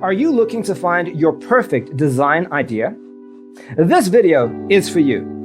Are you looking to find your perfect design idea? This video is for you.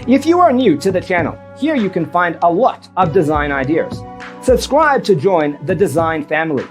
If you are new to the channel, here you can find a lot of design ideas. Subscribe to join the design family.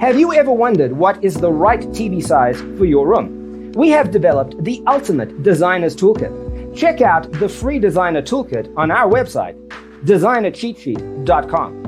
Have you ever wondered what is the right TV size for your room? We have developed the ultimate designer's toolkit. Check out the free designer toolkit on our website, designercheatsheet.com.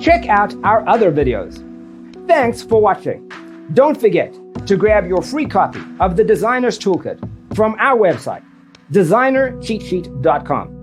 Check out our other videos. Thanks for watching. Don't forget to grab your free copy of the Designer's Toolkit from our website, designercheatsheet.com.